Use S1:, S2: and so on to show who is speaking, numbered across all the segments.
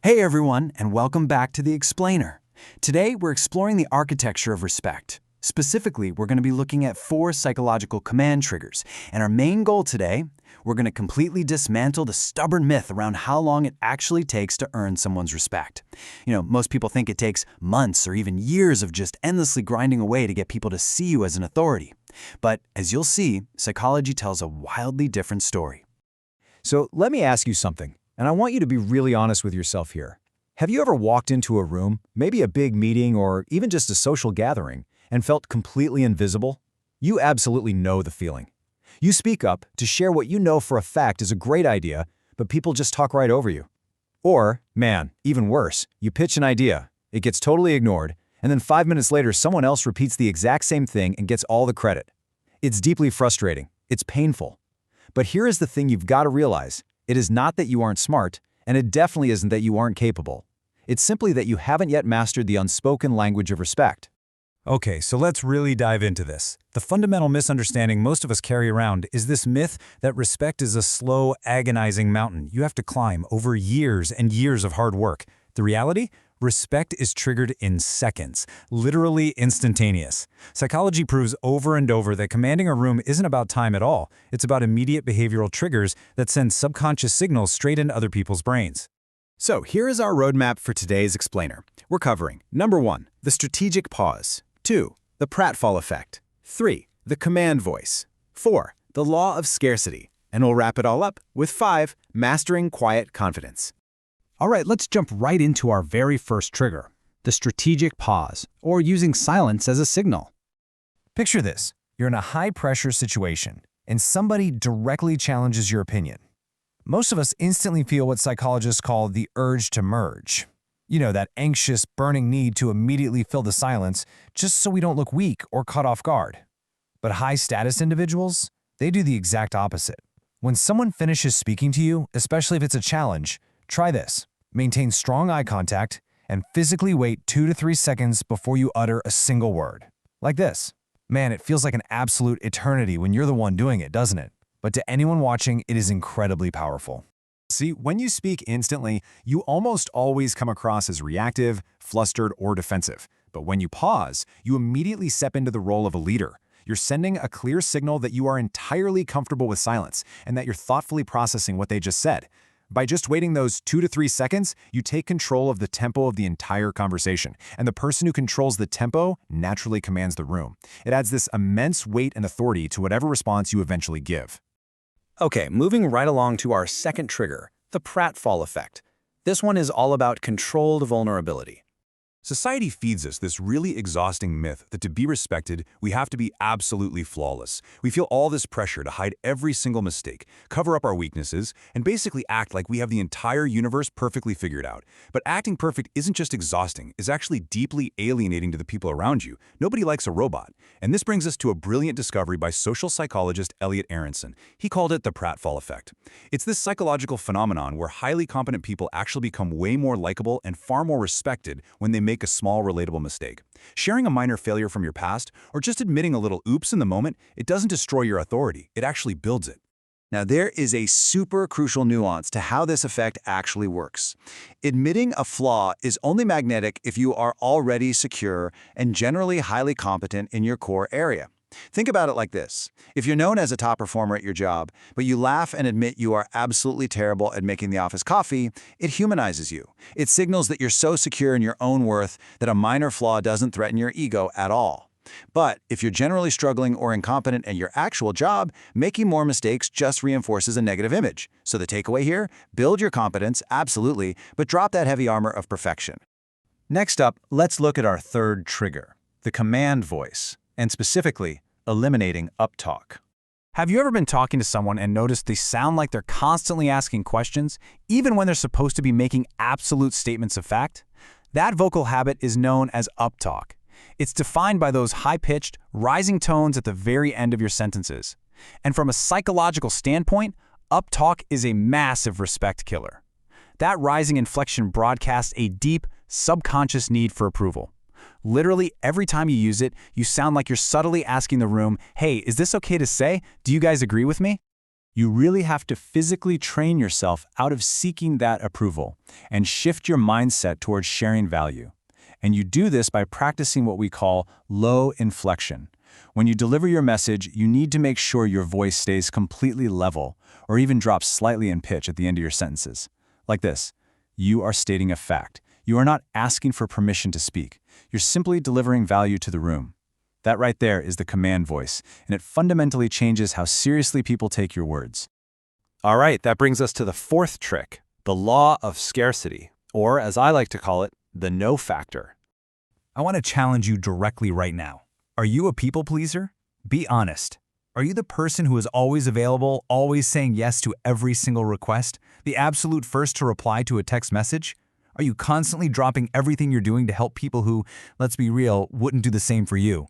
S1: Hey everyone, and welcome back to The Explainer. Today, we're exploring the architecture of respect. Specifically, we're going to be looking at 4 psychological command triggers. And our main goal today, we're going to completely dismantle the stubborn myth around how long it actually takes to earn someone's respect. Most people think it takes months or even years of just endlessly grinding away to get people to see you as an authority. But as you'll see, psychology tells a wildly different story.
S2: So let me ask you something. And I want you to be really honest with yourself here. Have you ever walked into a room, maybe a big meeting or even just a social gathering, and felt completely invisible? You absolutely know the feeling. You speak up to share what you know for a fact is a great idea, but people just talk right over you. Or, man, even worse, you pitch an idea, it gets totally ignored, and then 5 minutes later someone else repeats the exact same thing and gets all the credit. It's deeply frustrating. It's painful. But here is the thing you've got to realize. It is not that you aren't smart, and it definitely isn't that you aren't capable. It's simply that you haven't yet mastered the unspoken language of respect.
S3: Okay, so let's really dive into this. The fundamental misunderstanding most of us carry around is this myth that respect is a slow, agonizing mountain you have to climb over years and years of hard work. The reality? Respect is triggered in seconds, literally instantaneous. Psychology proves over and over that commanding a room isn't about time at all. It's about immediate behavioral triggers that send subconscious signals straight into other people's brains.
S4: So here is our roadmap for today's explainer. We're covering number 1, the strategic pause, 2, the Pratfall Effect, 3, the command voice, 4, the Law of Scarcity, and we'll wrap it all up with 5, mastering quiet confidence.
S1: All right, let's jump right into our very first trigger, the strategic pause, or using silence as a signal.
S3: Picture this. You're in a high-pressure situation, and somebody directly challenges your opinion. Most of us instantly feel what psychologists call the urge to merge. That anxious, burning need to immediately fill the silence just so we don't look weak or caught off guard. But high-status individuals, they do the exact opposite. When someone finishes speaking to you, especially if it's a challenge, try this. Maintain strong eye contact and physically wait 2 to 3 seconds before you utter a single word. Like this. Man, it feels like an absolute eternity when you're the one doing it, doesn't it? But to anyone watching, it is incredibly powerful.
S4: See, when you speak instantly, you almost always come across as reactive, flustered, or defensive. But when you pause, you immediately step into the role of a leader. You're sending a clear signal that you are entirely comfortable with silence and that you're thoughtfully processing what they just said. By just waiting those 2 to 3 seconds, you take control of the tempo of the entire conversation, and the person who controls the tempo naturally commands the room. It adds this immense weight and authority to whatever response you eventually give.
S1: Okay, moving right along to our second trigger, the Pratfall Effect. This one is all about controlled vulnerability.
S5: Society feeds us this really exhausting myth that to be respected, we have to be absolutely flawless. We feel all this pressure to hide every single mistake, cover up our weaknesses, and basically act like we have the entire universe perfectly figured out. But acting perfect isn't just exhausting, it's actually deeply alienating to the people around you. Nobody likes a robot. And this brings us to a brilliant discovery by social psychologist Elliot Aronson. He called it the Pratfall Effect. It's this psychological phenomenon where highly competent people actually become way more likable and far more respected when they make a small, relatable mistake. Sharing a minor failure from your past, or just admitting a little oops in the moment, it doesn't destroy your authority, it actually builds it.
S1: Now, there is a super crucial nuance to how this effect actually works. Admitting a flaw is only magnetic if you are already secure and generally highly competent in your core area. Think about it like this. If you're known as a top performer at your job, but you laugh and admit you are absolutely terrible at making the office coffee, it humanizes you. It signals that you're so secure in your own worth that a minor flaw doesn't threaten your ego at all. But if you're generally struggling or incompetent at your actual job, making more mistakes just reinforces a negative image. So the takeaway here, build your competence, absolutely, but drop that heavy armor of perfection.
S4: Next up, let's look at our third trigger, the command voice, and specifically, eliminating uptalk.
S1: Have you ever been talking to someone and noticed they sound like they're constantly asking questions, even when they're supposed to be making absolute statements of fact? That vocal habit is known as uptalk. It's defined by those high-pitched, rising tones at the very end of your sentences. And from a psychological standpoint, uptalk is a massive respect killer. That rising inflection broadcasts a deep, subconscious need for approval. Literally, every time you use it, you sound like you're subtly asking the room, hey, is this okay to say? Do you guys agree with me? You really have to physically train yourself out of seeking that approval and shift your mindset towards sharing value. And you do this by practicing what we call low inflection. When you deliver your message, you need to make sure your voice stays completely level or even drops slightly in pitch at the end of your sentences. Like this: you are stating a fact. You are not asking for permission to speak. You're simply delivering value to the room. That right there is the command voice, and it fundamentally changes how seriously people take your words.
S5: All right, that brings us to the fourth trick, the Law of Scarcity, or as I like to call it, the no factor.
S2: I want to challenge you directly right now. Are you a people pleaser? Be honest. Are you the person who is always available, always saying yes to every single request, the absolute first to reply to a text message? Are you constantly dropping everything you're doing to help people who, let's be real, wouldn't do the same for you?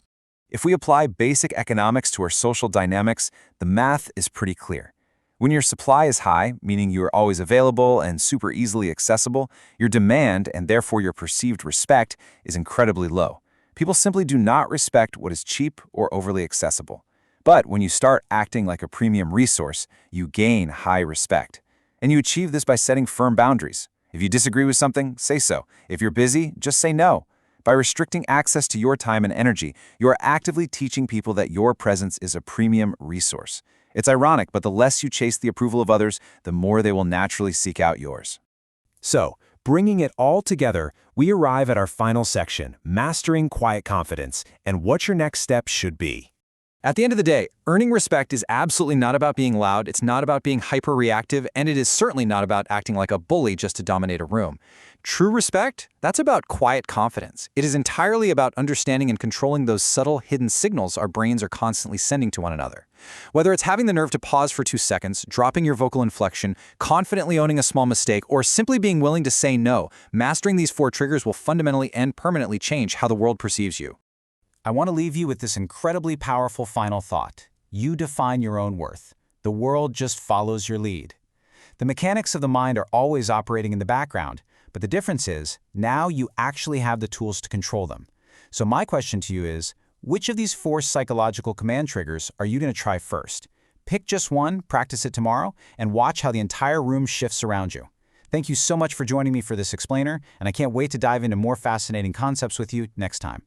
S4: If we apply basic economics to our social dynamics, the math is pretty clear. When your supply is high, meaning you are always available and super easily accessible, your demand, and therefore your perceived respect, is incredibly low. People simply do not respect what is cheap or overly accessible. But when you start acting like a premium resource, you gain high respect. And you achieve this by setting firm boundaries. If you disagree with something, say so. If you're busy, just say no. By restricting access to your time and energy, you are actively teaching people that your presence is a premium resource. It's ironic, but the less you chase the approval of others, the more they will naturally seek out yours.
S5: So, bringing it all together, we arrive at our final section, mastering quiet confidence, and what your next step should be.
S1: At the end of the day, earning respect is absolutely not about being loud, it's not about being hyper-reactive, and it is certainly not about acting like a bully just to dominate a room. True respect, that's about quiet confidence. It is entirely about understanding and controlling those subtle, hidden signals our brains are constantly sending to one another. Whether it's having the nerve to pause for 2 seconds, dropping your vocal inflection, confidently owning a small mistake, or simply being willing to say no, mastering these 4 triggers will fundamentally and permanently change how the world perceives you.
S2: I want to leave you with this incredibly powerful final thought. You define your own worth. The world just follows your lead. The mechanics of the mind are always operating in the background, but the difference is, now you actually have the tools to control them. So my question to you is, which of these 4 psychological command triggers are you going to try first? Pick just one, practice it tomorrow, and watch how the entire room shifts around you. Thank you so much for joining me for this explainer, and I can't wait to dive into more fascinating concepts with you next time.